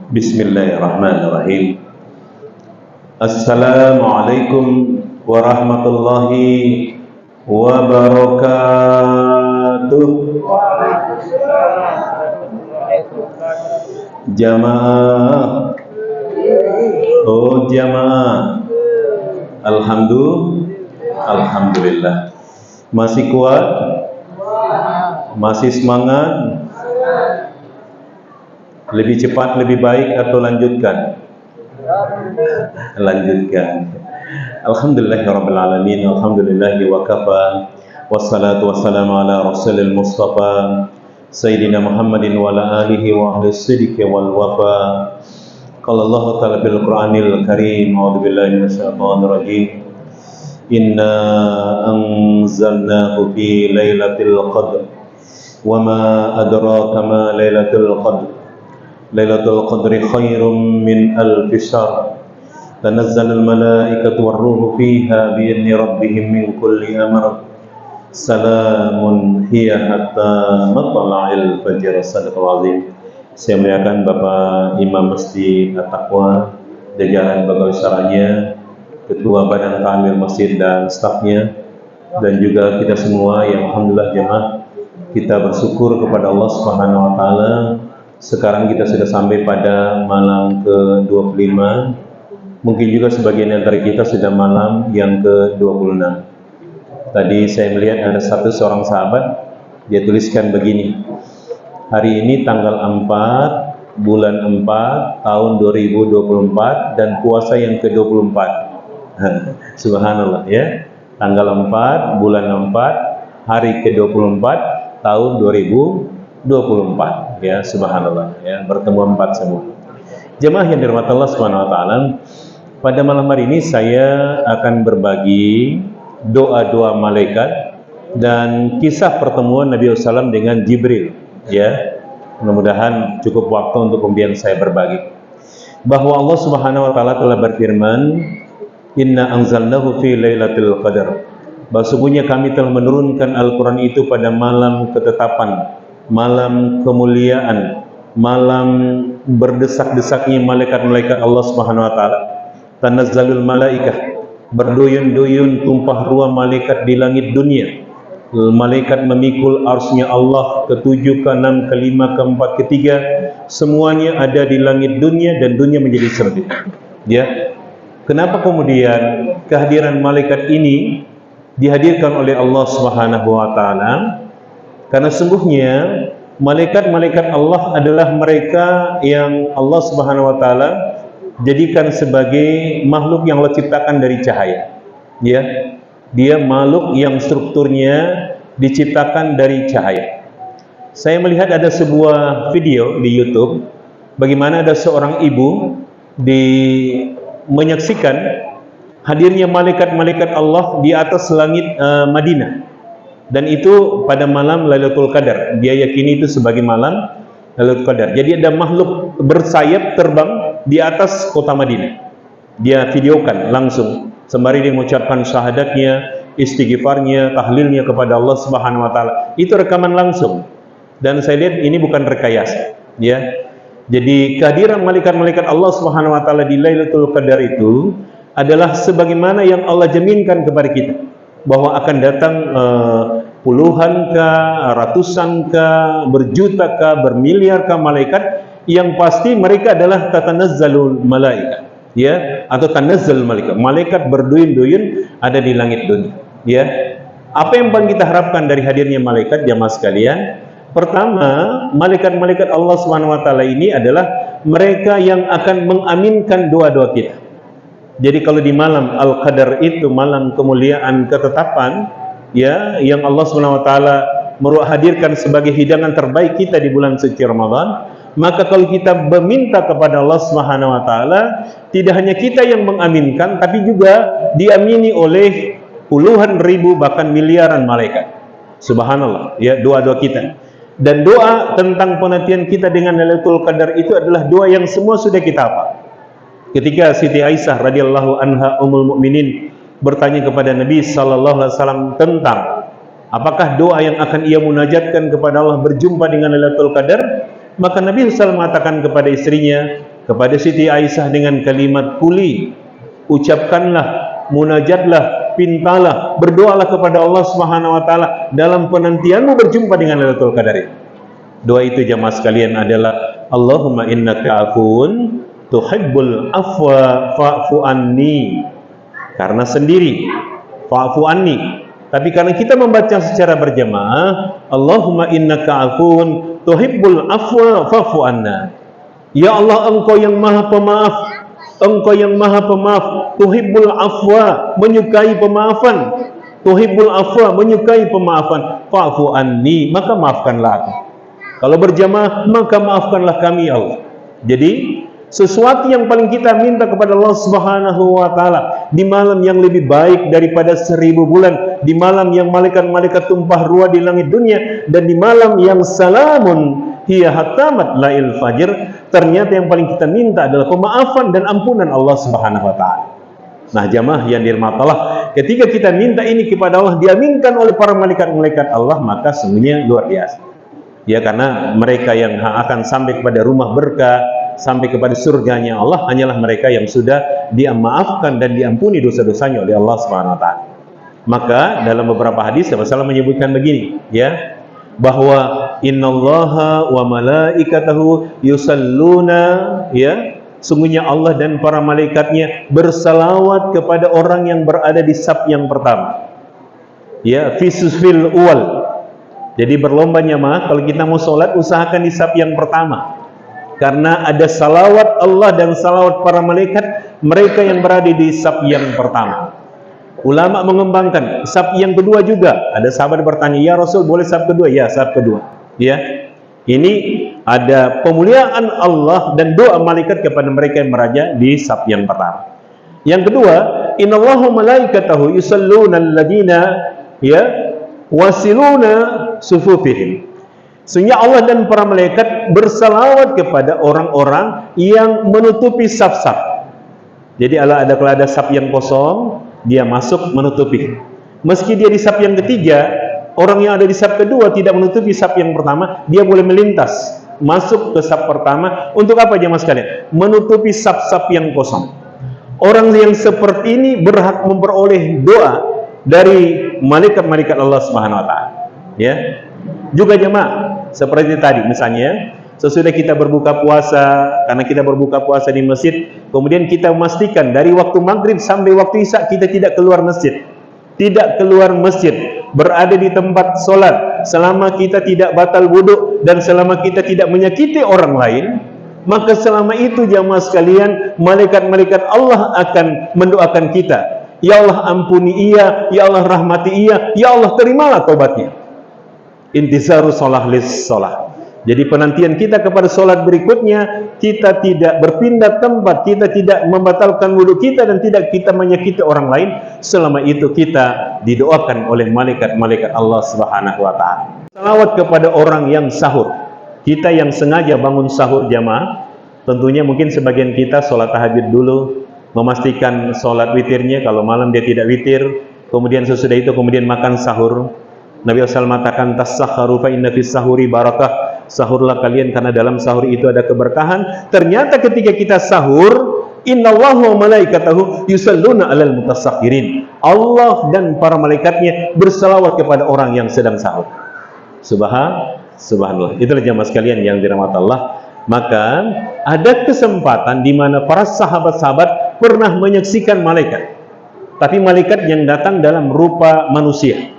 Bismillahirrahmanirrahim. Assalamualaikum warahmatullahi wabarakatuh. Jamaah. Oh jamaah. Alhamdulillah. Masih kuat? Masih semangat? Lebih cepat, lebih baik atau lanjutkan? Lanjutkan. Alhamdulillahirabbil alamin. Alhamdulillahi wa kafa. Wassalatu wassalamu ala rasulil mustafa Sayyidina Muhammadin wa ala alihi wa ahli sidqi wal wafa. Qala Allah ta'ala bil Qur'anil Karim. A'udzu billahi minasyaitonir rajim. Inna anzalnahu fi lailatul qadr. Wa ma adraka ma lailatul qadr. Lailatul Qadri khairum min alfi syahr. Tanazzalul malaikatu warruhu fiha bi'izni rabbihim min kulli amr. Salamun hiya hatta matla'il fajr. Sadaqallahul azim. Saya muliakan Bapak Imam Masjid At-Taqwa, jajaran pegawai syaranya, Ketua Badan Ta'mir Masjid dan stafnya, dan juga kita semua yang alhamdulillah jemaah, kita bersyukur kepada Allah Subhanahu wa taala. Sekarang kita sudah sampai pada malam ke-25. Mungkin juga sebagian dari kita sudah malam yang ke-26. Tadi saya melihat ada seorang sahabat, dia tuliskan begini. Hari ini tanggal 4 bulan 4 tahun 2024 dan puasa yang ke-24. Subhanallah ya. Tanggal 4 bulan 4 hari ke-24 tahun 2024. Ya, subhanallah ya, bertemu 4 semua. Jemaah yang dirahmati Allah Subhanahu wa taala, pada malam hari ini saya akan berbagi doa-doa malaikat dan kisah pertemuan Nabi SAW dengan Jibril ya. Mudah-mudahan cukup waktu untuk kemudian saya berbagi bahwa Allah Subhanahu wa taala telah berfirman, "Inna anzalnahu fi lailatul qadar." Bahwa sesungguhnya kami telah menurunkan Al-Qur'an itu pada malam ketetapan, malam kemuliaan, malam berdesak-desaknya malaikat-malaikat Allah Subhanahu wa taala. Tanazzalul malaikah, berduyun-duyun tumpah ruah malaikat di langit dunia. Malaikat memikul arsy-Nya Allah ke-7, ke-6, ke-5, ke-4, ke-3, semuanya ada di langit dunia dan dunia menjadi sempit. Ya. Kenapa kemudian kehadiran malaikat ini dihadirkan oleh Allah Subhanahu wa taala? Karena sungguhnya malaikat-malaikat Allah adalah mereka yang Allah Subhanahu wa taala jadikan sebagai makhluk yang Allah ciptakan dari cahaya. Ya. Dia makhluk yang strukturnya diciptakan dari cahaya. Saya melihat ada sebuah video di YouTube bagaimana ada seorang ibu menyaksikan hadirnya malaikat-malaikat Allah di atas langit Madinah. Dan itu pada malam Lailatul Qadar. Dia yakini itu sebagai malam Lailatul Qadar. Jadi ada makhluk bersayap terbang di atas kota Madinah. Dia videokan langsung sembari dia mengucapkan syahadatnya, istighfarnya, tahlilnya kepada Allah Subhanahu wa taala. Itu rekaman langsung. Dan saya lihat ini bukan rekayasa, ya. Jadi kehadiran malaikat-malaikat Allah Subhanahu wa taala di Lailatul Qadar itu adalah sebagaimana yang Allah jaminkan kepada kita, bahwa akan datang puluhan kah, ratusan kah, berjuta kah, bermiliar kah malaikat, yang pasti mereka adalah tatanazzalul malaikat, ya, atau tanazzal malaikat berduyun-duyun ada di langit dunia, ya. Apa yang paling kita harapkan dari hadirnya malaikat, jamaah sekalian? Pertama, malaikat-malaikat Allah Subhanahu wa taala ini adalah mereka yang akan mengaminkan doa-doa kita. Jadi kalau di malam Al-Qadar itu malam kemuliaan ketetapan, ya, yang Allah Subhanahu wa taala hadirkan sebagai hidangan terbaik kita di bulan suci Ramadan, maka kalau kita meminta kepada Allah Subhanahu wa taala, tidak hanya kita yang mengaminkan, tapi juga diamini oleh puluhan ribu bahkan miliaran malaikat. Subhanallah, ya, doa-doa kita. Dan doa tentang penantian kita dengan Lailatul Qadar itu adalah doa yang semua sudah kita hafal. Ketika Siti Aisyah radhiyallahu anha ummul mukminin bertanya kepada Nabi sallallahu alaihi wasallam tentang Apakah doa yang akan ia munajatkan kepada Allah berjumpa dengan Lailatul Qadar? Maka Nabi SAW mengatakan kepada istrinya, kepada Siti Aisyah dengan kalimat kuli, ucapkanlah, munajatlah, pintalah, berdoalah kepada Allah Subhanahu wa taala dalam penantianmu berjumpa dengan Lailatul Qadar. Doa itu jamaah sekalian adalah Allahumma innaka afuun tuhibbul afwa fa'fu anni. Karena sendiri fa'fu anni, tapi karena kita membaca secara berjamaah Allahumma innaka afuun tuhibbul afwa fa'fu anna. Ya Allah, Engkau yang Maha Pemaaf, Engkau yang Maha Pemaaf, tuhibbul afwa, menyukai pemaafan, tuhibbul afwa, menyukai pemaafan, fa'fu anni, maka maafkanlah aku. Kalau berjamaah, maka maafkanlah kami ya Allah. Jadi sesuatu yang paling kita minta kepada Allah Subhanahu wa taala di malam yang lebih baik daripada 1000 bulan, di malam yang malaikat-malaikat tumpah ruah di langit dunia, dan di malam yang salamun hiya hatta matla'il fajr, ternyata yang paling kita minta adalah pemaafan dan ampunan Allah Subhanahu wa taala. Nah, jamaah yang dirahmati Allah, ketika kita minta ini kepada Allah, diaminkan oleh para malaikat-malaikat Allah, maka semuanya luar biasa. Ya, karena mereka yang akan sampai kepada rumah berkah, sampai kepada surganya Allah, hanyalah mereka yang sudah dimaafkan dan diampuni dosa-dosanya oleh Allah Subhanahu wa taala. Maka dalam beberapa hadis Rasulullah menyebutkan begini, ya, bahwa innallaha wa malaikatahu yusalluna, ya, sungguhnya Allah dan para malaikatnya bersalawat kepada orang yang berada di saf yang pertama. Ya, fi sufil awal. Jadi berlomba jamaah, kalau kita mau sholat usahakan di saf yang pertama, karena ada salawat Allah dan salawat para malaikat mereka yang berada di saf yang pertama. Ulama mengembangkan saf yang kedua juga. Ada sahabat bertanya, ya Rasul, boleh saf kedua? Ya, saf kedua. Ya, ini ada pemuliaan Allah dan doa malaikat kepada mereka yang berada di saf yang pertama. Yang kedua, innallaha malaikatahu yusalluna alladina, ya, wasiluna sufufihim. Sehingga Allah dan para malaikat bersalawat kepada orang-orang yang menutupi saf-saf. Jadi kalau ada saf yang kosong, dia masuk menutupi. Meski dia di saf yang ketiga, orang yang ada di saf kedua tidak menutupi saf yang pertama, dia boleh melintas masuk ke saf pertama. Untuk apa jemaah sekalian? Menutupi saf-saf yang kosong. Orang yang seperti ini berhak memperoleh doa dari malaikat-malaikat Allah Subhanahu wa taala. Ya. Juga jemaah, seperti tadi misalnya, sesudah kita berbuka puasa, karena kita berbuka puasa di masjid, kemudian kita memastikan dari waktu maghrib sampai waktu isya kita tidak keluar masjid. Tidak keluar masjid, berada di tempat sholat, selama kita tidak batal wudhu dan selama kita tidak menyakiti orang lain, maka selama itu jamaah sekalian, malaikat-malaikat Allah akan mendoakan kita. Ya Allah ampuni ia, ya Allah rahmati ia, ya Allah terimalah taubatnya. Intizaru sholah lis sholah. Jadi penantian kita kepada sholat berikutnya, kita tidak berpindah tempat, kita tidak membatalkan wudhu kita dan tidak kita menyakiti orang lain. Selama itu kita didoakan oleh malaikat-malaikat Allah Subhanahu wa taala. Salawat kepada orang yang sahur. Kita yang sengaja bangun sahur jamaah, tentunya mungkin sebagian kita sholat tahajud dulu, memastikan sholat witirnya, kalau malam dia tidak witir, kemudian sesudah itu kemudian makan sahur. Nabi SAW mengatakan tasahharu fa inna fis sahuri barakah, sahurlah kalian karena dalam sahur itu ada keberkahan. Ternyata ketika kita sahur, innallaha wa malaikatahu yusalluna alal mutasakhirin, Allah dan para malaikatnya bersalawat kepada orang yang sedang sahur. Subhanallah. Itulah jemaah sekalian yang dirahmati Allah. Maka ada kesempatan di mana para sahabat-sahabat pernah menyaksikan malaikat, tapi malaikat yang datang dalam rupa manusia.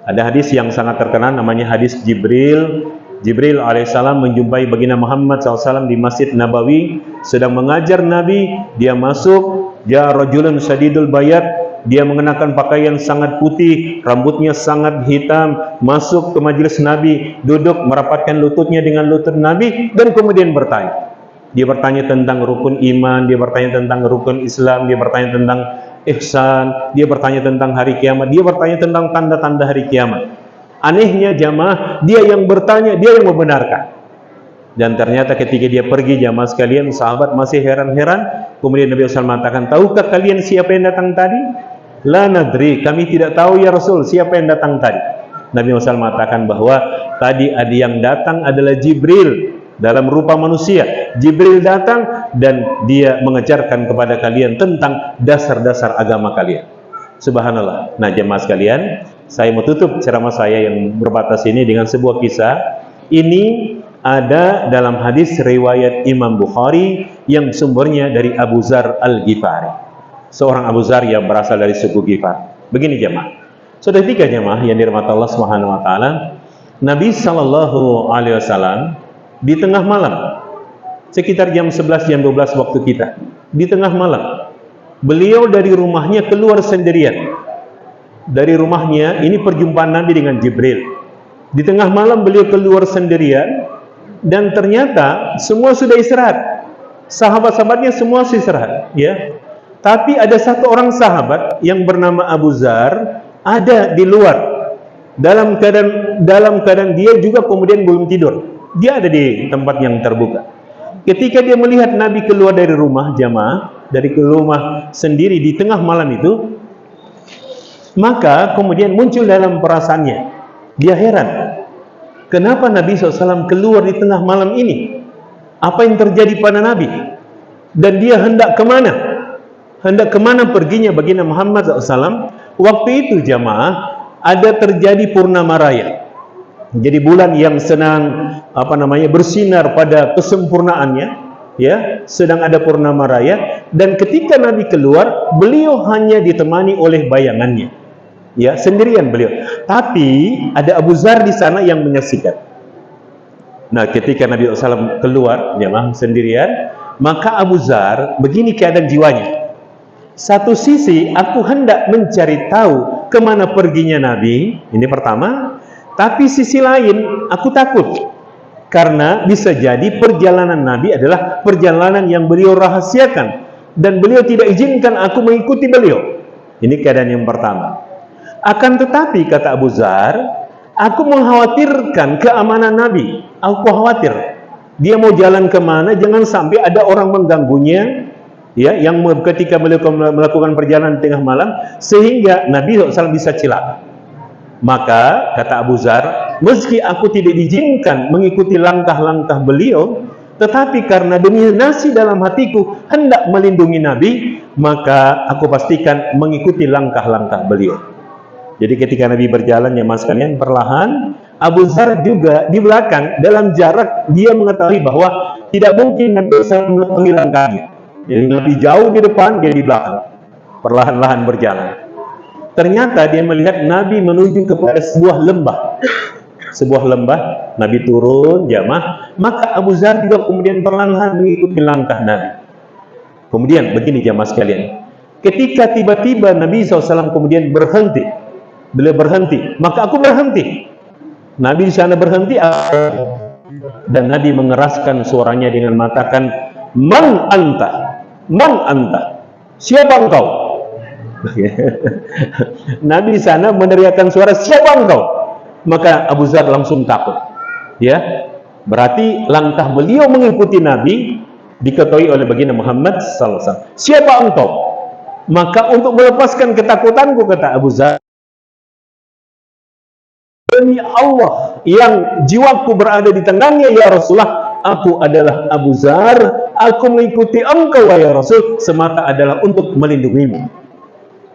Ada hadis yang sangat terkenal namanya hadis Jibril. Jibril alaihissalam menjumpai baginda Muhammad SAW di Masjid Nabawi sedang mengajar Nabi. Dia masuk, dia rajulun syadidul bayad, dia mengenakan pakaian sangat putih, rambutnya sangat hitam, masuk ke majelis Nabi, duduk merapatkan lututnya dengan lutut Nabi dan kemudian bertanya. Dia bertanya tentang rukun iman, dia bertanya tentang rukun Islam, dia bertanya tentang ihsan, dia bertanya tentang hari kiamat, dia bertanya tentang tanda-tanda hari kiamat. Anehnya jamaah, dia yang bertanya, dia yang membenarkan. Dan ternyata ketika dia pergi jamaah sekalian, sahabat masih heran-heran. Kemudian Nabi SAW mengatakan, tahukah kalian siapa yang datang tadi? La nadri, kami tidak tahu ya Rasul siapa yang datang tadi. Nabi SAW mengatakan bahwa tadi ada yang datang adalah Jibril dalam rupa manusia. Jibril datang dan dia mengajarkan kepada kalian tentang dasar-dasar agama kalian. Subhanallah. Nah, jemaah sekalian, saya mau tutup ceramah saya yang berbatas ini dengan sebuah kisah. Ini ada dalam hadis riwayat Imam Bukhari yang sumbernya dari Abu Zar Al-Ghifari, seorang Abu Zar yang berasal dari suku Ghifar. Begini jemaah, sudah 3 jemaah yang dirahmati Allah Subhanahu wa taala, Nabi sallallahu alaihi wasallam di tengah malam, sekitar jam 11 jam 12 waktu kita, di tengah malam beliau dari rumahnya keluar sendirian. Dari rumahnya, ini perjumpaan Nabi dengan Jibril. Di tengah malam beliau keluar sendirian, dan ternyata semua sudah istirahat. Sahabat-sahabatnya semua istirahat, ya. Tapi ada satu orang sahabat yang bernama Abu Zar ada di luar. Dalam keadaan dia juga kemudian belum tidur. Dia ada di tempat yang terbuka. Ketika dia melihat Nabi keluar dari rumah jamaah, dari rumah sendiri di tengah malam itu, maka kemudian muncul dalam perasaannya, dia heran, kenapa Nabi SAW keluar di tengah malam ini? Apa yang terjadi pada Nabi? Dan dia hendak kemana? Hendak kemana perginya baginda Muhammad SAW? Waktu itu jamaah ada terjadi purnama raya. Jadi bulan yang sedang bersinar pada kesempurnaannya, ya, sedang ada purnama raya, dan ketika Nabi keluar, beliau hanya ditemani oleh bayangannya, ya, sendirian beliau. Tapi ada Abu Zar di sana yang menyaksikan. Nah, ketika Nabi SAW keluar, jemaah sendirian, maka Abu Zar begini keadaan jiwanya. Satu sisi, aku hendak mencari tahu kemana perginya Nabi, ini pertama. Tapi sisi lain, aku takut. Karena bisa jadi perjalanan Nabi adalah perjalanan yang beliau rahasiakan. Dan beliau tidak izinkan aku mengikuti beliau. Ini keadaan yang pertama. Akan tetapi, kata Abu Zar, aku mengkhawatirkan keamanan Nabi. Aku khawatir. Dia mau jalan kemana, jangan sampai ada orang mengganggunya, ya, yang ketika beliau melakukan perjalanan tengah malam, sehingga Nabi SAW bisa celaka. Maka kata Abu Zar, meski aku tidak diizinkan mengikuti langkah-langkah beliau, tetapi karena demi nasi dalam hatiku hendak melindungi Nabi, maka aku pastikan mengikuti langkah-langkah beliau. Jadi ketika Nabi berjalan, ya mas kalian, perlahan, Abu Zar juga di belakang, dalam jarak dia mengetahui bahwa tidak mungkin Nabi bisa mengetahui langkahnya. Jadi lebih jauh di depan, dia di belakang, perlahan-lahan berjalan. Ternyata dia melihat Nabi menuju kepada sebuah lembah. Sebuah lembah, Nabi turun, jamaah. Maka Abu Zar juga kemudian perlahan-lahan mengikuti langkah Nabi. Kemudian begini jamaah sekalian, ketika tiba-tiba Nabi SAW kemudian berhenti, beliau berhenti, maka aku berhenti. Nabi di sana berhenti, dan Nabi mengeraskan suaranya dengan mengatakan, Man anta, man anta, siapa engkau? Nabi di sana meneriakkan suara, siapa engkau? Maka Abu Zar langsung takut, ya. Berarti langkah beliau mengikuti Nabi diketahui oleh baginda Muhammad SAW. Siapa engkau? Maka untuk melepaskan ketakutanku, kata Abu Zar, demi Allah yang jiwaku berada di tangannya, ya Rasulullah, aku adalah Abu Zar. Aku mengikuti engkau, ya Rasul, semata adalah untuk melindungimu.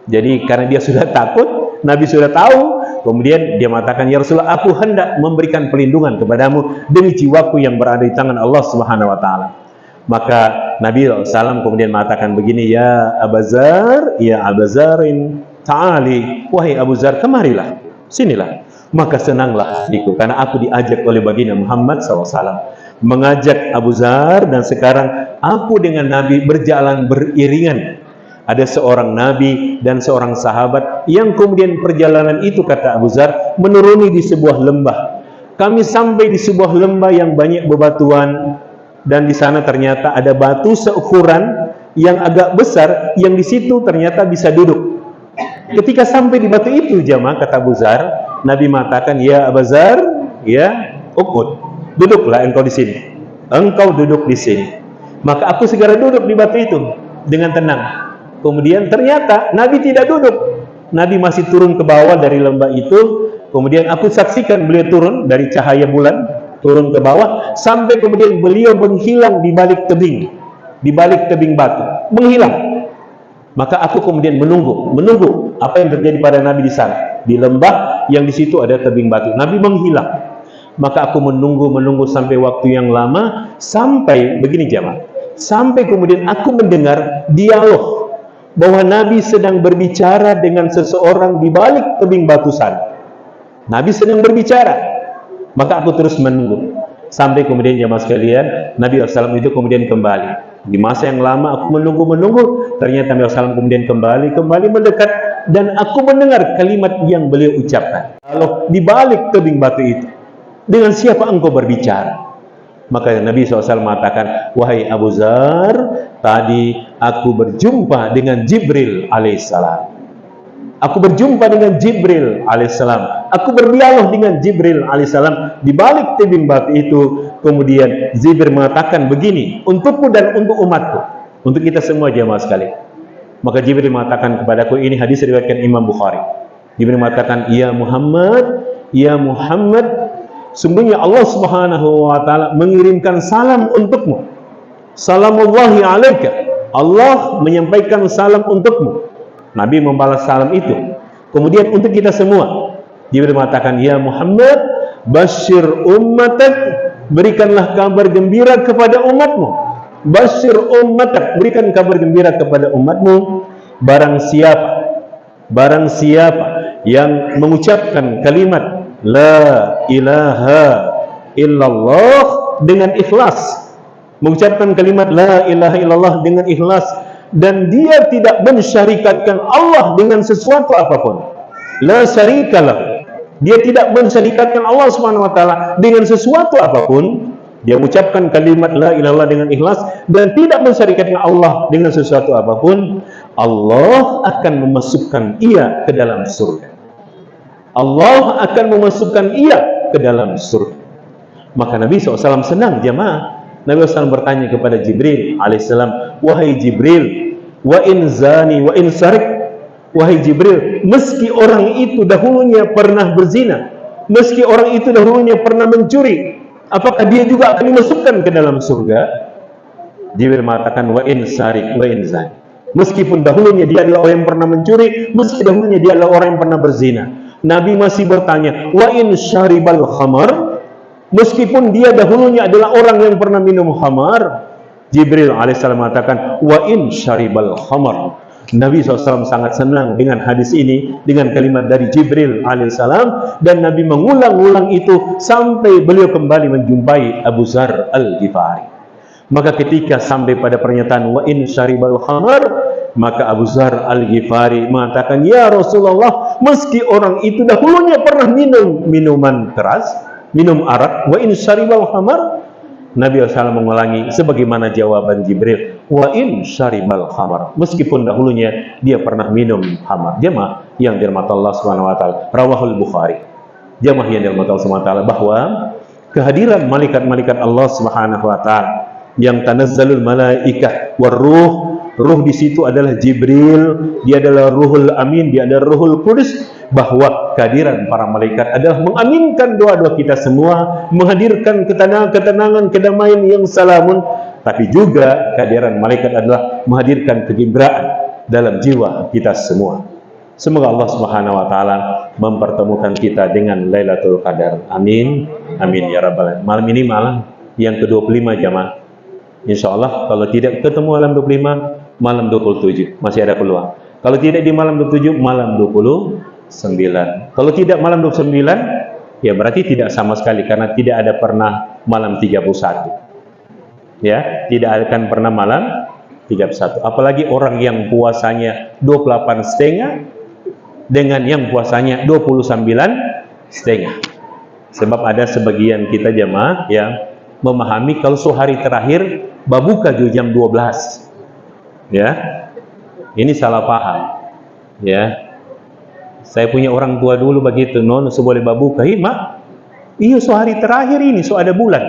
Jadi karena dia sudah takut, Nabi sudah tahu, kemudian dia mengatakan, ya Rasulullah, aku hendak memberikan perlindungan kepadamu demi jiwaku yang berada di tangan Allah Subhanahu wa taala. Maka Nabi SAW kemudian mengatakan begini, ya Abu Zar, ya Abu Zarin, ta'ali, wahai Abu Zar, kemarilah, sinilah. Maka senanglah hatiku karena aku diajak oleh baginda Muhammad SAW, mengajak Abu Zar, dan sekarang aku dengan Nabi berjalan beriringan. Ada seorang Nabi dan seorang sahabat yang kemudian perjalanan itu, kata Abu Zar, menuruni di sebuah lembah. Kami sampai di sebuah lembah yang banyak bebatuan, dan di sana ternyata ada batu seukuran yang agak besar, yang di situ ternyata bisa duduk. Ketika sampai di batu itu, jamaah, kata Abu Zar, Nabi mengatakan, ya Abu Zar, ya ukut, duduklah engkau di sini. Engkau duduk di sini. Maka aku segera duduk di batu itu dengan tenang. Kemudian ternyata Nabi tidak duduk. Nabi masih turun ke bawah dari lembah itu, Kemudian aku saksikan beliau turun dari cahaya bulan, turun ke bawah, sampai kemudian beliau menghilang di balik tebing batu, menghilang. Maka aku kemudian menunggu apa yang terjadi pada Nabi di sana, di lembah yang di situ ada tebing batu. Nabi menghilang. Maka aku menunggu sampai waktu yang lama, sampai begini jemaah, sampai kemudian aku mendengar dialog bahwa Nabi sedang berbicara dengan seseorang di balik tebing batu sana. Nabi sedang berbicara. Maka aku terus menunggu sampai kemudian jemaah sekalian, Nabi SAW itu kemudian kembali. Di masa yang lama aku menunggu, ternyata Nabi SAW kemudian kembali mendekat, dan aku mendengar kalimat yang beliau ucapkan. Kalau di balik tebing batu itu, dengan siapa engkau berbicara? Maka Nabi SAW mengatakan, wahai Abu Zar, tadi aku berjumpa dengan Jibril alaihissalam. Aku berjumpa dengan Jibril alaihissalam. Aku berdialog dengan Jibril alaihissalam di balik tebing batu itu. Kemudian Jibril mengatakan begini untukku dan untuk umatku, untuk kita semua jemaah sekalian. Maka Jibril mengatakan kepadaku, ini hadis diriwayatkan Imam Bukhari. Jibril mengatakan, ya Muhammad, sungguhnya Allah Subhanahu wa taala mengirimkan salam untukmu. Salamullahi alaika. Allah menyampaikan salam untukmu. Nabi membalas salam itu. Kemudian untuk kita semua, Jibril mengatakan, ya Muhammad, basyir ummatak, berikanlah kabar gembira kepada umatmu. Basyir ummatak, berikan kabar gembira kepada umatmu. Barang siapa yang mengucapkan kalimat la ilaha illallah dengan ikhlas, mengucapkan kalimat la ilaha illallah dengan ikhlas, dan dia tidak mensyarikatkan Allah dengan sesuatu apapun. La syarikalah. Dia tidak mensyarikatkan Allah Subhanahu wa taala dengan sesuatu apapun. Dia mengucapkan kalimat la ilaha illallah dengan ikhlas dan tidak mensyarikatkan Allah dengan sesuatu apapun. Allah akan memasukkan ia ke dalam surga. Allah akan memasukkan ia ke dalam surga. Maka Nabi SAW senang jemaah. Nabi SAW bertanya kepada Jibril alaihissalam, wahai Jibril, wa in zani wa in sarik, wahai Jibril, meski orang itu dahulunya pernah berzina, meski orang itu dahulunya pernah mencuri, apakah dia juga akan dimasukkan ke dalam surga? Jibril mengatakan, wa in sarik wa in zani, meskipun dahulunya dia adalah orang yang pernah mencuri, meski dahulunya dia adalah orang yang pernah berzina. Nabi masih bertanya, wa in syaribal khamar, meskipun dia dahulunya adalah orang yang pernah minum khamar. Jibril alaihissalam mengatakan, wa in syaribal khamar. Nabi SAW sangat senang dengan hadis ini, dengan kalimat dari Jibril alaihissalam, dan Nabi mengulang-ulang itu sampai beliau kembali menjumpai Abu Zar al-Ghifari. Maka ketika sampai pada pernyataan wa in syaribal khamar, maka Abu Zar al-Ghifari mengatakan, ya Rasulullah, meski orang itu dahulunya pernah minum minuman keras, minum arak, wa in syaribal khamar, Nabi SAW mengulangi sebagaimana jawaban Jibril, wa in syaribal khamar, meskipun dahulunya dia pernah minum khamar. Jemaah yang dirahmati Allah Subhanahu wa taala, rawahul Bukhari. Jemaah yang dirahmati Allah Subhanahu wa taala, bahwa kehadiran malaikat-malaikat Allah Subhanahu wa taala yang tanazzalul malaikah waruh, ruh di situ adalah Jibril, dia adalah Ruhul Amin, dia adalah Ruhul Qudus, bahwa kehadiran para malaikat adalah mengaminkan doa-doa kita semua, menghadirkan ketenangan, kedamaian yang salamun, tapi juga kehadiran malaikat adalah menghadirkan kegembiraan dalam jiwa kita semua. Semoga Allah Subhanahu wa taala mempertemukan kita dengan Lailatul Qadar. Amin. Amin ya rabbal alamin. Malam ini malam yang ke-25 jamaah. Insyaallah kalau tidak ketemu malam 25, malam 27 masih ada peluang. Kalau tidak di malam 27, malam 29. Kalau tidak malam 29, ya berarti tidak sama sekali, karena tidak ada pernah malam 31. Ya, tidak akan pernah malam 31. Apalagi orang yang puasanya 28,5 dengan yang puasanya 29,5. Sebab ada sebagian kita jemaah yang memahami kalau sehari terakhir babuka di jam 12. Ya. Ini salah paham. Ya. Saya punya orang tua dulu begitu, non seboleh babuka, mak. Iya, sehari terakhir ini so ada bulan.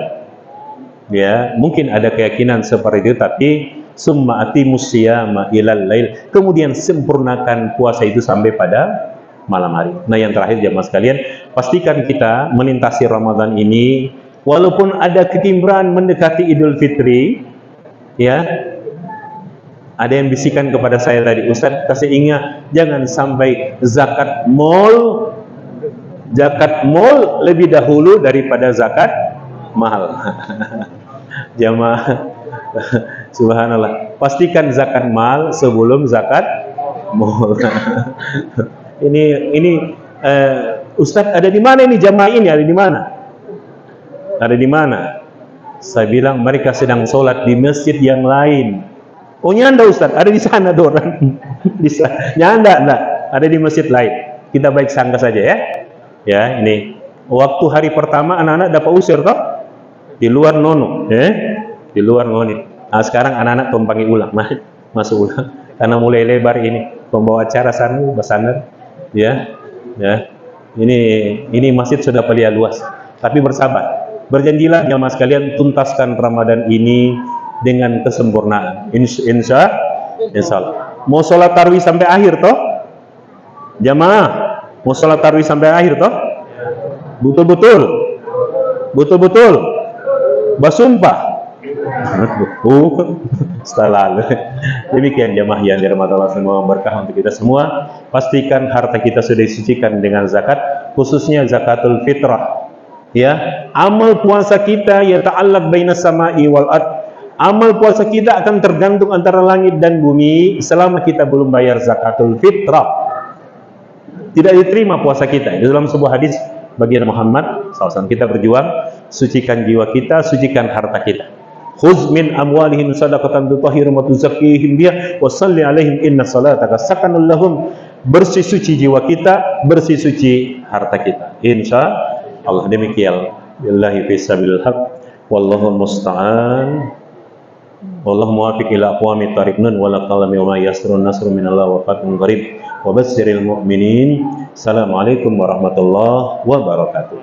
Ya, mungkin ada keyakinan seperti itu, tapi summa atimus siyama ilal lail. Kemudian sempurnakan puasa itu sampai pada malam hari. Nah, yang terakhir jamaah sekalian, pastikan kita melintasi Ramadan ini, walaupun ada ketimbran mendekati Idul Fitri, ya, ada yang bisikan kepada saya tadi, Ustaz kasih ingat, jangan sampai zakat mal lebih dahulu daripada zakat mahal. Jamaah, subhanallah, pastikan zakat mal sebelum zakat mal. ini Ustaz ada di mana ini jamaah ini, ada di mana? Ada di mana? Saya bilang mereka sedang sholat di masjid yang lain. Oh nyanda Ustaz, ada di sana dorang. Di sana. Nyanda enggak, ada di masjid lain. Kita baik sangka saja ya. Ya, ini waktu hari pertama anak-anak dapat usir toh? Di luar nono, di luar nono. Nah, sekarang anak-anak tumpangi ulang, masuk ulang. Karena mulai lebar ini pembawa acara sana, besanar, ya. Ini masjid sudah pelia luas, tapi bersabar. Berjanjilah jamaah sekalian tuntaskan Ramadan ini dengan kesempurnaan. Insya Allah. Mau sholat tarawih sampai akhir toh? Jamaah, mau sholat tarawih sampai akhir toh? Betul-betul. Bersumpah. Setelah demikian jamaah yang dirahmati Allah, semua berkah untuk kita semua. Pastikan harta kita sudah disucikan dengan zakat, khususnya zakatul fitrah. Ya, amal puasa kita ya ta'allaq bainas sama'i wal ard. Amal puasa kita akan tergantung antara langit dan bumi selama kita belum bayar zakatul fitrah. Tidak diterima puasa kita. Di dalam sebuah hadis baginda Muhammad SAW, kita berjuang, sucikan jiwa kita, sucikan harta kita. Khuz min amwalihim sadaqatan tutahhiruhum wa tuzakkihim biha wa shalli 'alaihim inna salataka sakanul lahum. Bersih suci jiwa kita, bersih suci harta kita. Insya Allah demikian. Billahi fi sabilil haq. Wallahu musta'an. Wallahu muwaffiq ila aqwamit thariq nun wa la qalami wa ma yasrun nasrun minallahi wa fatun qarib. Wa basyiril mu'minin. Assalamualaikum warahmatullahi wabarakatuh.